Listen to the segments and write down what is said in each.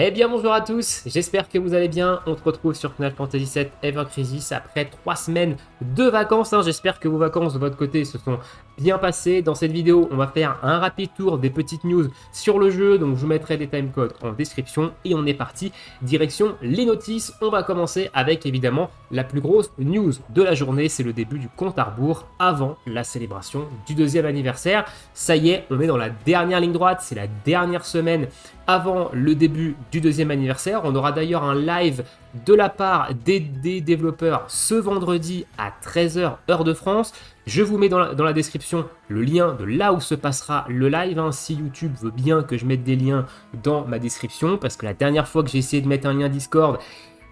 Eh bien bonjour à tous, j'espère que vous allez bien. On se retrouve sur Final Fantasy VII Ever Crisis après 3 semaines de vacances. J'espère que vos vacances de votre côté se sont bien passées. Dans cette vidéo, on va faire un rapide tour des petites news sur le jeu. Donc je vous mettrai des timecodes en description et on est parti direction les notices. On va commencer avec évidemment la plus grosse news de la journée. C'est le début du compte à rebours avant la célébration du 2e anniversaire. Ça y est, on est dans la dernière ligne droite. C'est la dernière semaine avant le début du 2e anniversaire. On aura d'ailleurs un live de la part des développeurs ce vendredi à 13h heure de France. Je vous mets dans la description le lien de là où se passera le live, si YouTube veut bien que je mette des liens dans ma description, parce que la dernière fois que j'ai essayé de mettre un lien Discord,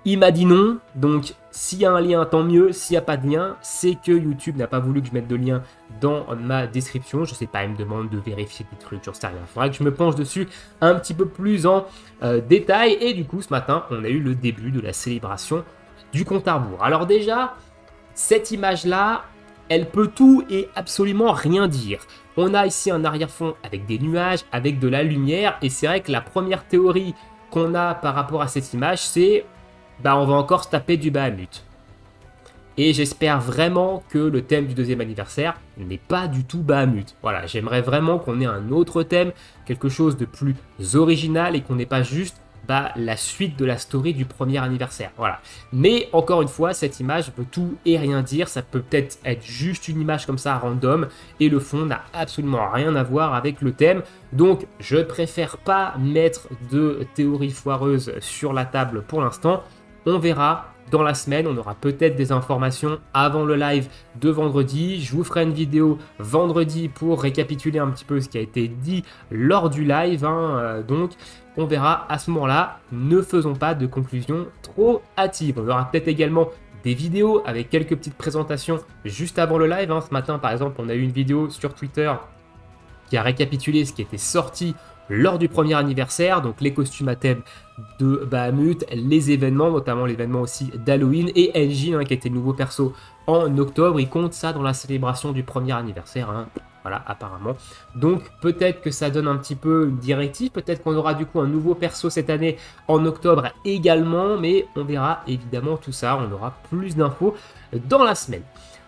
il m'a dit non. Donc s'il y a un lien, tant mieux. S'il n'y a pas de lien, c'est que YouTube n'a pas voulu que je mette de lien dans ma description. Je sais pas, il me demande de vérifier des trucs, j'en sais rien. Il faudra que je me penche dessus un petit peu plus en détail. Et du coup, ce matin, on a eu le début de la célébration du compte à rebours. Alors déjà, cette image-là, elle peut tout et absolument rien dire. On a ici un arrière-fond avec des nuages, avec de la lumière. Et c'est vrai que la première théorie qu'on a par rapport à cette image, c'est on va encore se taper du Bahamut. Et j'espère vraiment que le thème du 2e anniversaire n'est pas du tout Bahamut. Voilà, j'aimerais vraiment qu'on ait un autre thème, quelque chose de plus original et qu'on n'ait pas juste la suite de la story du 1er anniversaire. Voilà. Mais encore une fois, cette image peut tout et rien dire. Ça peut peut-être être juste une image comme ça random et le fond n'a absolument rien à voir avec le thème. Donc je préfère pas mettre de théorie foireuse sur la table pour l'instant. On verra dans la semaine, on aura peut-être des informations avant le live de vendredi. Je vous ferai une vidéo vendredi pour récapituler un petit peu ce qui a été dit lors du live. Donc on verra à ce moment-là. Ne faisons pas de conclusions trop hâtives. On aura peut-être également des vidéos avec quelques petites présentations juste avant le live. Ce matin par exemple, on a eu une vidéo sur Twitter qui a récapitulé ce qui était sorti lors du 1er anniversaire, donc les costumes à thème de Bahamut, les événements, notamment l'événement aussi d'Halloween, et Engie, qui était le nouveau perso en octobre. Il compte ça dans la célébration du 1er anniversaire, voilà, apparemment. Donc peut-être que ça donne un petit peu une directive, peut-être qu'on aura du coup un nouveau perso cette année en octobre également, mais on verra évidemment tout ça, on aura plus d'infos dans la semaine.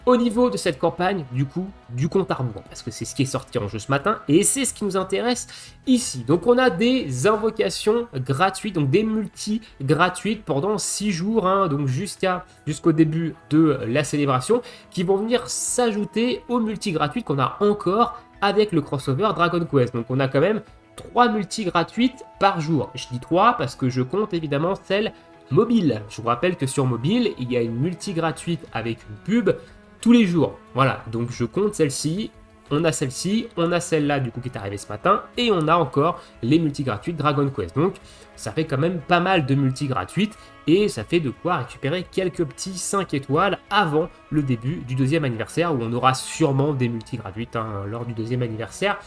Au niveau de cette campagne, du coup, du compte à rebours, parce que c'est ce qui est sorti en jeu ce matin, et c'est ce qui nous intéresse ici. Donc on a des invocations gratuites, donc des multis gratuites pendant 6 jours, donc jusqu'au début de la célébration, qui vont venir s'ajouter aux multis gratuites qu'on a encore avec le crossover Dragon Quest. Donc on a quand même 3 multis gratuites par jour. Je dis 3 parce que je compte évidemment celle mobile. Je vous rappelle que sur mobile, il y a une multi gratuite avec une pub tous les jours. Voilà, donc je compte celle-ci, on a celle-là du coup qui est arrivée ce matin, et on a encore les multi gratuites Dragon Quest. Donc ça fait quand même pas mal de multi gratuites, et ça fait de quoi récupérer quelques petits 5 étoiles avant le début du 2e anniversaire, où on aura sûrement des multi gratuites lors du 2e anniversaire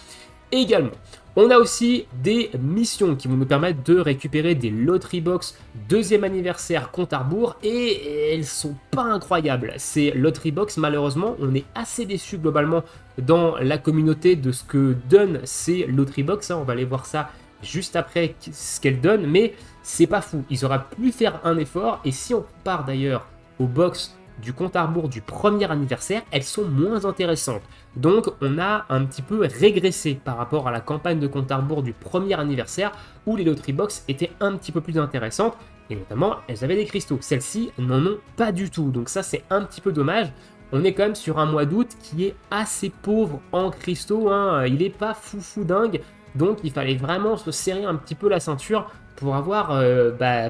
également. On a aussi des missions qui vont nous permettre de récupérer des Lottery Box 2e anniversaire compte à rebours, et elles sont pas incroyables. Ces Lottery Box, malheureusement, on est assez déçus globalement dans la communauté de ce que donnent ces Lottery Box. On va aller voir ça juste après ce qu'elles donnent, mais c'est pas fou. Ils auraient pu faire un effort, et si on compare d'ailleurs aux box du compte à rebours du 1er anniversaire, elles sont moins intéressantes. Donc on a un petit peu régressé par rapport à la campagne de compte à rebours du 1er anniversaire où les Lottery Box étaient un petit peu plus intéressantes et notamment elles avaient des cristaux. Celles-ci n'en ont pas du tout, donc ça c'est un petit peu dommage. On est quand même sur un mois d'août qui est assez pauvre en cristaux, il n'est pas foufou dingue, donc il fallait vraiment se serrer un petit peu la ceinture pour avoir,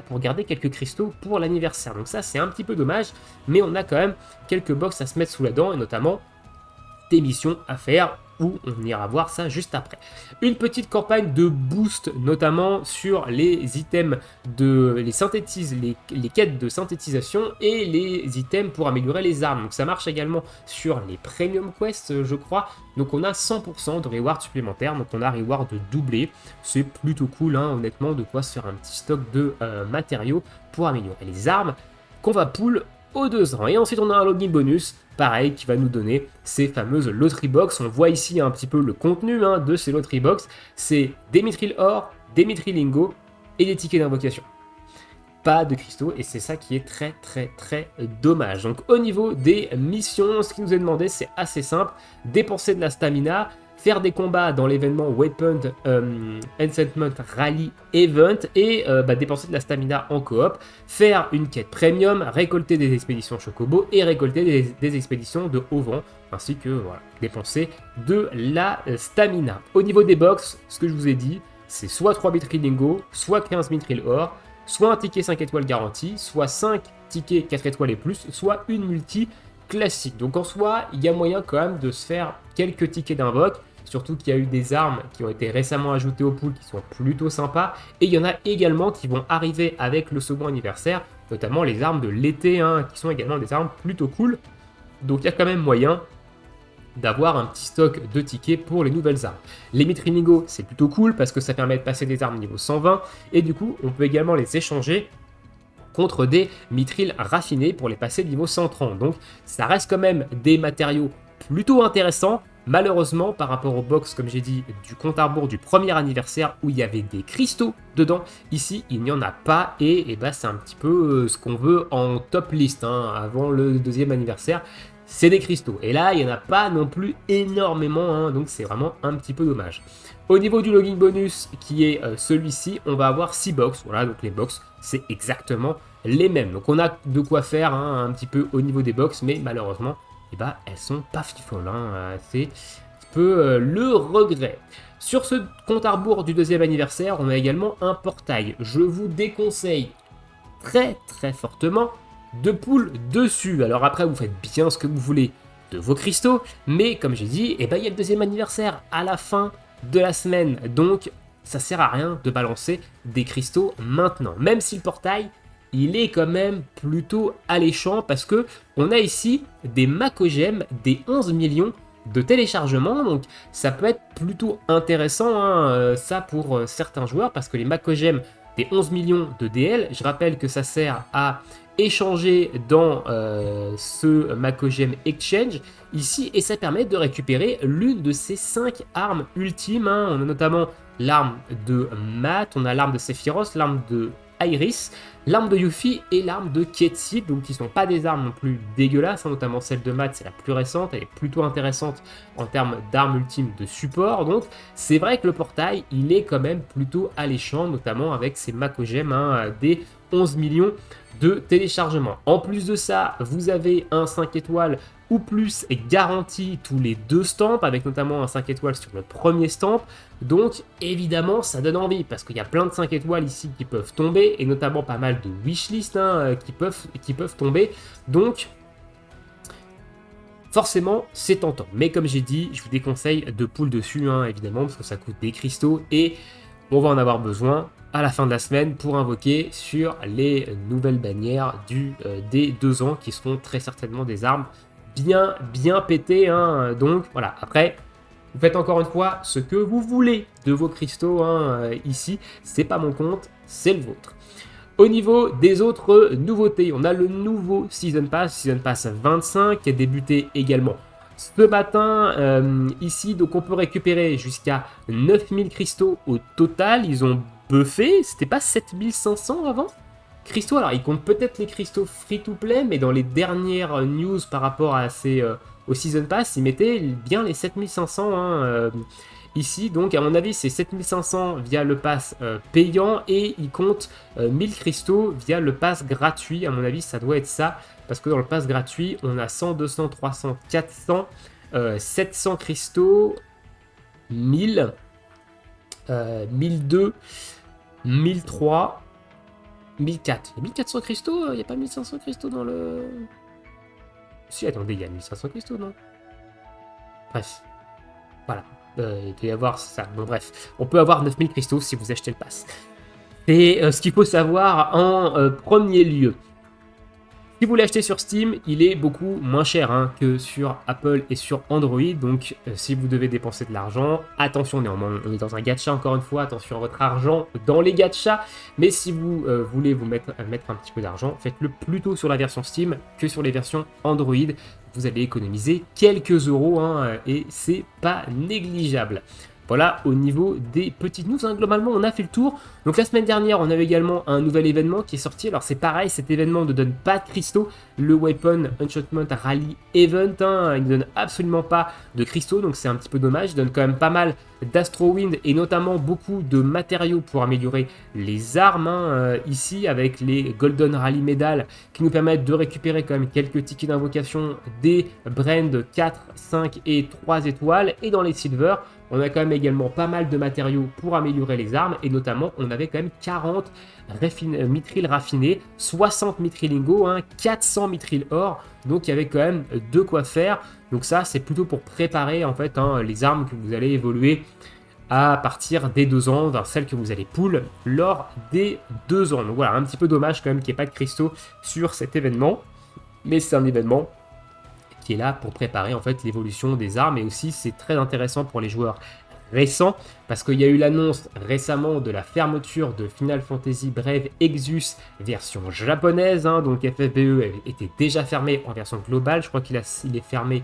pour garder quelques cristaux pour l'anniversaire. Donc ça c'est un petit peu dommage, mais on a quand même quelques box à se mettre sous la dent et notamment des missions à faire où on ira voir ça juste après. Une petite campagne de boost notamment sur les items les quêtes de synthétisation et les items pour améliorer les armes. Donc ça marche également sur les premium quests je crois. Donc on a 100% de reward supplémentaire, donc on a reward doublé. C'est plutôt cool honnêtement, de quoi se faire un petit stock de matériaux pour améliorer les armes qu'on va pull aux 2 ans. Et ensuite on a un login bonus, pareil, qui va nous donner ces fameuses Lottery Box. On voit ici un petit peu le contenu de ces Lottery Box. C'est des Mithril Or, des Mithril Lingots, et des tickets d'invocation. Pas de cristaux et c'est ça qui est très dommage. Donc au niveau des missions, ce qui nous est demandé c'est assez simple, dépenser de la stamina, faire des combats dans l'événement Weapon Enchantment Rally Event et dépenser de la stamina en coop, faire une quête premium, récolter des expéditions Chocobo et récolter des expéditions de haut vent, ainsi que voilà, dépenser de la stamina. Au niveau des box, ce que je vous ai dit, c'est soit 3 mithril lingots, soit 15 mithril or, soit un ticket 5 étoiles garanti, soit 5 tickets 4 étoiles et plus, soit une multi classique. Donc en soi, il y a moyen quand même de se faire quelques tickets d'invoque, surtout qu'il y a eu des armes qui ont été récemment ajoutées au pool qui sont plutôt sympas, et il y en a également qui vont arriver avec le second anniversaire, notamment les armes de l'été, hein, qui sont également des armes plutôt cool. Donc il y a quand même moyen d'avoir un petit stock de tickets pour les nouvelles armes. Les Mitrinigo, c'est plutôt cool parce que ça permet de passer des armes niveau 120 et du coup, on peut également les échanger contre des mitrils raffinés pour les passer niveau 130. Donc, ça reste quand même des matériaux plutôt intéressants. Malheureusement, par rapport aux box, comme j'ai dit, du compte à rebours du premier anniversaire où il y avait des cristaux dedans, ici, il n'y en a pas et c'est un petit peu ce qu'on veut en top list hein, avant le deuxième anniversaire. C'est des cristaux. Et là, il n'y en a pas non plus énormément, hein, donc c'est vraiment un petit peu dommage. Au niveau du login bonus, qui est celui-ci, on va avoir 6 box. Voilà, donc les box, c'est exactement les mêmes. Donc on a de quoi faire hein, un petit peu au niveau des box, mais malheureusement, elles sont pas fifolles. Hein, c'est un peu le regret. Sur ce compte à rebours du deuxième anniversaire, on a également un portail. Je vous déconseille très fortement de pool dessus. Alors après, vous faites bien ce que vous voulez de vos cristaux, mais comme j'ai dit, il y a le deuxième anniversaire à la fin de la semaine, donc ça sert à rien de balancer des cristaux maintenant. Même si le portail, il est quand même plutôt alléchant parce que on a ici des Makogem, des 11 millions de téléchargements, donc ça peut être plutôt intéressant hein, ça pour certains joueurs parce que les Makogem des 11 millions de DL, je rappelle que ça sert à échanger dans ce Makogem Exchange ici et ça permet de récupérer l'une de ces 5 armes ultimes. Hein. On a notamment l'arme de Matt, on a l'arme de Sephiroth, l'arme de Iris, l'arme de Yuffie et l'arme de Ketsi, donc qui sont pas des armes non plus dégueulasses, hein, notamment celle de Matt, c'est la plus récente, elle est plutôt intéressante en termes d'armes ultimes de support, donc c'est vrai que le portail, il est quand même plutôt alléchant, notamment avec ces Makogem hein, des 11 millions de téléchargements. En plus de ça, vous avez un 5 étoiles ou plus garanti tous les 2 stamps, avec notamment un 5 étoiles sur le premier stamp. Donc évidemment, ça donne envie, parce qu'il y a plein de 5 étoiles ici qui peuvent tomber, et notamment pas mal de wishlist hein, qui peuvent tomber. Donc forcément, c'est tentant. Mais comme j'ai dit, je vous déconseille de pool dessus, hein, évidemment, parce que ça coûte des cristaux, et on va en avoir besoin à la fin de la semaine pour invoquer sur les nouvelles bannières des 2 ans, qui seront très certainement des armes bien pétées. Hein. Donc voilà, après, vous faites encore une fois ce que vous voulez de vos cristaux. Hein. Ici, c'est pas mon compte, c'est le vôtre. Au niveau des autres nouveautés, on a le nouveau Season Pass 25, qui a débuté également ce matin ici. Donc on peut récupérer jusqu'à 9000 cristaux au total. Ils ont buffé, c'était pas 7500 avant cristaux. Alors ils comptent peut-être les cristaux free-to-play, mais dans les dernières news par rapport à au Season Pass, ils mettaient bien les 7500 hein, ici. Donc à mon avis c'est 7500 via le pass payant et ils comptent 1000 cristaux via le pass gratuit. À mon avis ça doit être ça, parce que dans le pass gratuit on a 100, 200, 300, 400, 700 cristaux, 1000, 1002, 1003, 1004. Il y a 1400 cristaux, il n'y a pas 1500 cristaux dans le... Si, attendez, il y a 1500 cristaux, non? Bref, voilà. Il doit y avoir ça. Bon, bref, on peut avoir 9000 cristaux si vous achetez le pass. C'est ce qu'il faut savoir en premier lieu. Si vous l'achetez sur Steam, il est beaucoup moins cher hein, que sur Apple et sur Android. Donc, si vous devez dépenser de l'argent, attention néanmoins, on est dans un gacha encore une fois, attention à votre argent dans les gachas. Mais si vous voulez vous mettre un petit peu d'argent, faites-le plutôt sur la version Steam que sur les versions Android. Vous allez économiser quelques euros hein, et c'est pas négligeable. Voilà au niveau des petites news, hein. Globalement on a fait le tour. Donc la semaine dernière on avait également un nouvel événement qui est sorti. Alors c'est pareil, cet événement ne donne pas de cristaux, le Weapon Enchantment Rally Event, hein, il ne donne absolument pas de cristaux, donc c'est un petit peu dommage. Il donne quand même pas mal d'Astro Wind et notamment beaucoup de matériaux pour améliorer les armes, hein, ici avec les Golden Rally Medal qui nous permettent de récupérer quand même quelques tickets d'invocation, des Brand 4, 5 et 3 étoiles, et dans les Silver on a quand même également pas mal de matériaux pour améliorer les armes, et notamment on avait quand même 40 mithril raffinés, 60 mithril hein, 400 mithril or, donc il y avait quand même de quoi faire. Donc ça c'est plutôt pour préparer en fait, hein, les armes que vous allez évoluer à partir des 2 ans, vers celles que vous allez pull lors des 2 ans. Donc voilà, un petit peu dommage quand même qu'il n'y ait pas de cristaux sur cet événement, mais c'est un événement qui est là pour préparer en fait l'évolution des armes, et aussi c'est très intéressant pour les joueurs récents parce qu'il y a eu l'annonce récemment de la fermeture de Final Fantasy Brave Exus version japonaise, hein, donc FFBE était déjà fermé en version globale, je crois qu'il a fermé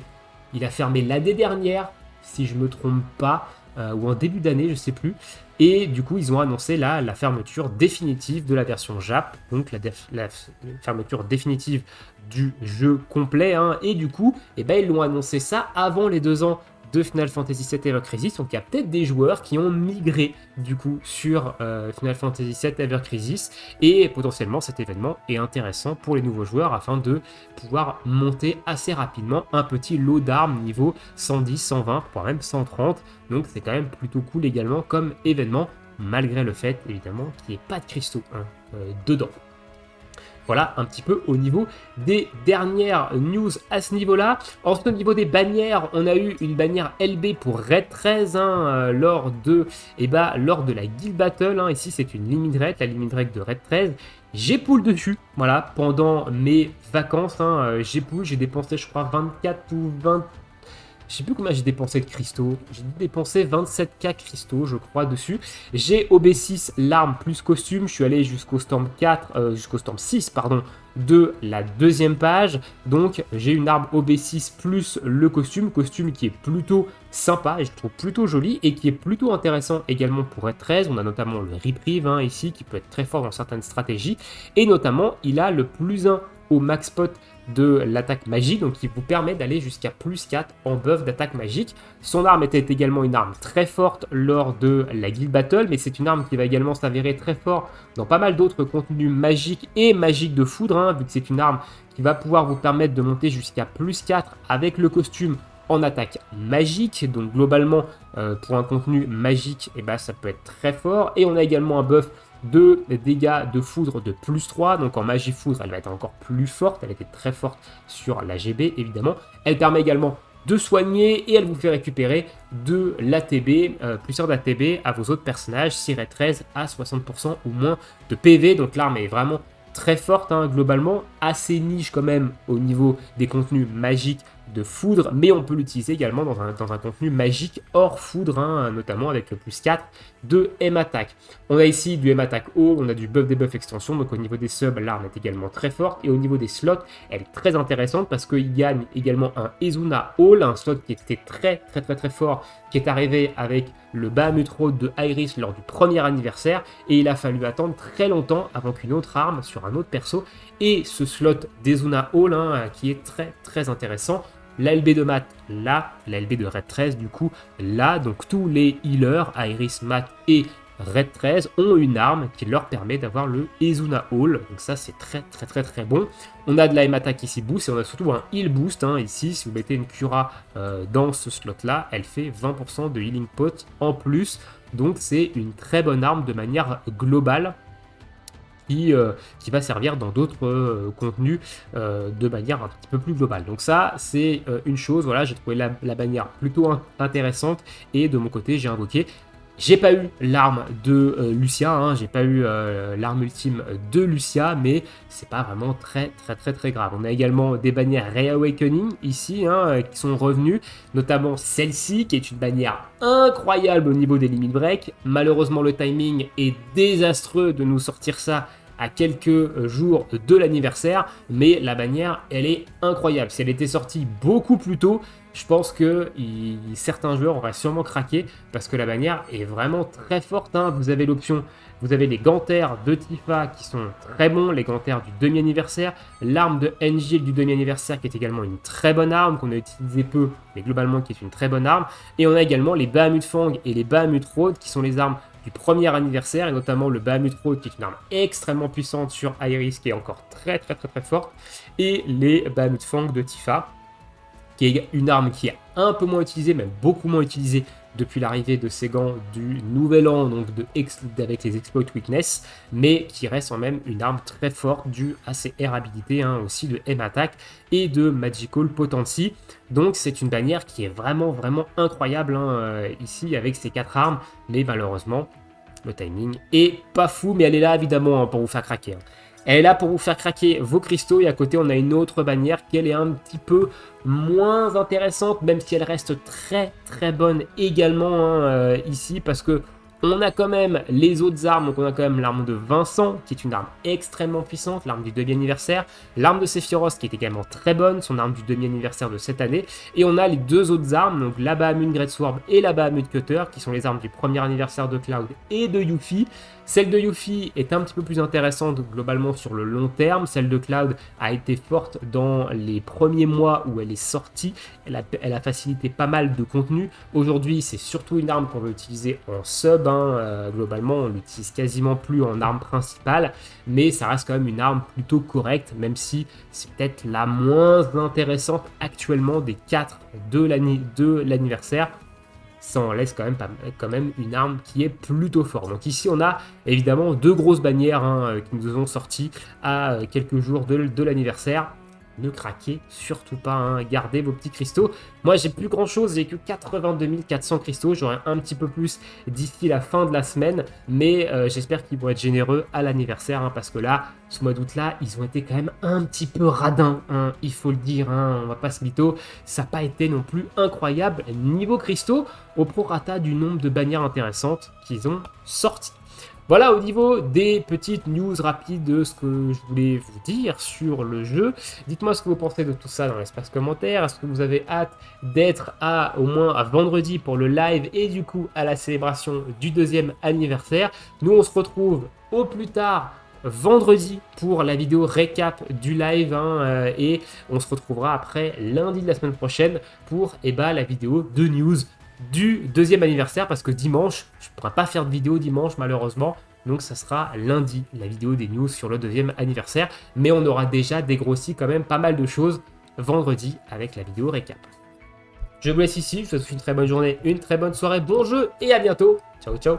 l'année dernière si je me trompe pas, ou en début d'année, je sais plus. Et du coup, ils ont annoncé là la fermeture définitive de la version Jap, donc la fermeture définitive du jeu complet, hein. Et du coup, eh ben, ils l'ont annoncé ça avant les 2 ans de Final Fantasy VII Ever Crisis, donc il y a peut-être des joueurs qui ont migré du coup sur Final Fantasy VII Ever Crisis, et potentiellement cet événement est intéressant pour les nouveaux joueurs afin de pouvoir monter assez rapidement un petit lot d'armes niveau 110, 120, voire même 130, donc c'est quand même plutôt cool également comme événement, malgré le fait évidemment qu'il n'y ait pas de cristaux, hein, dedans. Voilà un petit peu au niveau des dernières news à ce niveau-là. Ensuite, au niveau des bannières, on a eu une bannière LB pour Raid 13, hein, lors de la Guild Battle, hein. Ici, c'est une limit rate, la limit rate de Raid 13. J'ai pull dessus, voilà, pendant mes vacances, hein, j'ai dépensé, je crois, 24 ou 20. Je sais plus combien j'ai dépensé de cristaux. J'ai dépensé 27k cristaux, je crois, dessus. J'ai OB6, l'arme plus costume. Je suis allé jusqu'au Storm 6, pardon, de la deuxième page. Donc, j'ai une arme OB6 plus le costume qui est plutôt sympa et je trouve plutôt joli et qui est plutôt intéressant également pour être 13. On a notamment le Reprieve, hein, ici, qui peut être très fort dans certaines stratégies. Et notamment, il a le plus 1 au max pot de l'attaque magique, donc qui vous permet d'aller jusqu'à plus 4 en buff d'attaque magique. Son arme était également une arme très forte lors de la Guild Battle, mais c'est une arme qui va également s'avérer très fort dans pas mal d'autres contenus magiques et magiques de foudre, hein, vu que c'est une arme qui va pouvoir vous permettre de monter jusqu'à plus 4 avec le costume en attaque magique. Donc globalement, pour un contenu magique, eh ben, ça peut être très fort. Et on a également un buff de dégâts de foudre de plus 3, donc en magie foudre elle va être encore plus forte, elle était très forte sur la GB évidemment. Elle permet également de soigner et elle vous fait récupérer de l'ATB, plus 1 d'ATB à vos autres personnages, si Raid 13 à 60% ou moins de PV, donc l'arme est vraiment très forte, hein, globalement, assez niche quand même au niveau des contenus magiques de foudre, mais on peut l'utiliser également dans un contenu magique hors foudre, hein, notamment avec le plus 4 de M-Attack. On a ici du M-Attack haut, on a du buff debuff extension, donc au niveau des subs, l'arme est également très forte, et au niveau des slots, elle est très intéressante parce qu'il gagne également un Izuna Hall, un slot qui était très fort, qui est arrivé avec le Bahamut Road de Iris lors du premier anniversaire, et il a fallu attendre très longtemps avant qu'une autre arme sur un autre perso et ce slot d'Izuna Hall, hein, qui est très intéressant. La LB de Matt là, la LB de Raid 13 du coup là, donc tous les healers, Iris, Matt et Raid 13 ont une arme qui leur permet d'avoir le Izuna Hall, donc ça c'est très bon. On a de la M-Attack ici boost et on a surtout un heal boost, hein, ici si vous mettez une Cura dans ce slot là, elle fait 20% de healing pot en plus, donc c'est une très bonne arme de manière globale. Qui va servir dans d'autres contenus de manière un petit peu plus globale. Donc ça, c'est une chose, voilà, j'ai trouvé la bannière plutôt intéressante, et de mon côté, j'ai invoqué. J'ai pas eu l'arme de Lucia, hein, j'ai pas eu l'arme ultime de Lucia, mais c'est pas vraiment très grave. On a également des bannières Reawakening ici, hein, qui sont revenues, notamment celle-ci qui est une bannière incroyable au niveau des limit break. Malheureusement, le timing est désastreux de nous sortir ça à quelques jours de l'anniversaire, mais la bannière, elle est incroyable. Si elle était sortie beaucoup plus tôt, je pense que certains joueurs auraient sûrement craqué parce que la bannière est vraiment très forte. Hein. Vous avez l'option, vous avez les gantaires de Tifa qui sont très bons, les gantaires du demi-anniversaire, l'arme de Angel du demi-anniversaire qui est également une très bonne arme, qu'on a utilisé peu, mais globalement qui est une très bonne arme. Et on a également les Bahamut Fang et les Bahamut Road qui sont les armes du premier anniversaire, et notamment le Bahamut Road qui est une arme extrêmement puissante sur Iris qui est encore très forte, et les Bahamut Fang de Tifa qui est une arme qui est un peu moins utilisée, même beaucoup moins utilisée depuis l'arrivée de ces gants du nouvel an, donc avec les Exploit Weakness, mais qui reste quand même une arme très forte due à ses air habilités, hein, aussi de M-Attack et de Magical Potency. Donc c'est une bannière qui est vraiment incroyable hein, ici avec ces 4 armes, mais malheureusement le timing est pas fou, mais elle est là évidemment hein, pour vous faire craquer. Hein. Elle est là pour vous faire craquer vos cristaux, et à côté on a une autre bannière qui elle est un petit peu moins intéressante, même si elle reste très bonne également hein, ici, parce que on a quand même les autres armes. Donc on a quand même l'arme de Vincent qui est une arme extrêmement puissante, l'arme du demi-anniversaire, l'arme de Sephiroth qui est également très bonne, son arme du demi-anniversaire de cette année, et on a les deux autres armes, donc la Bahamut Greatsword et la Bahamut Cutter qui sont les armes du premier anniversaire de Cloud et de Yuffie. Celle de Yuffie est un petit peu plus intéressante globalement sur le long terme, celle de Cloud a été forte dans les premiers mois où elle est sortie, elle a facilité pas mal de contenu. Aujourd'hui c'est surtout une arme qu'on va utiliser en sub, globalement on l'utilise quasiment plus en arme principale, mais ça reste quand même une arme plutôt correcte, même si c'est peut-être la moins intéressante actuellement des 4 de l'anniversaire. Ça en laisse quand même une arme qui est plutôt forte. Donc ici on a évidemment deux grosses bannières hein, qui nous ont sorti à quelques jours de l'anniversaire. Ne craquez surtout pas, hein. Gardez vos petits cristaux. Moi j'ai plus grand chose, j'ai que 82 400 cristaux, j'aurai un petit peu plus d'ici la fin de la semaine, mais j'espère qu'ils vont être généreux à l'anniversaire, hein, parce que là, ce mois d'août là, ils ont été quand même un petit peu radins, hein, il faut le dire, hein, on va pas se mytho, ça n'a pas été non plus incroyable niveau cristaux, au prorata du nombre de bannières intéressantes qu'ils ont sorties. Voilà au niveau des petites news rapides de ce que je voulais vous dire sur le jeu. Dites-moi ce que vous pensez de tout ça dans l'espace commentaire. Est-ce que vous avez hâte d'être au moins à vendredi pour le live et du coup à la célébration du 2e anniversaire? Nous on se retrouve au plus tard vendredi pour la vidéo récap du live hein, et on se retrouvera après lundi de la semaine prochaine pour la vidéo de news du 2e anniversaire, parce que dimanche, je ne pourrai pas faire de vidéo dimanche malheureusement, donc ça sera lundi la vidéo des news sur le 2e anniversaire, mais on aura déjà dégrossi quand même pas mal de choses vendredi avec la vidéo récap. Je vous laisse ici, je vous souhaite une très bonne journée, une très bonne soirée, bon jeu et à bientôt, ciao ciao.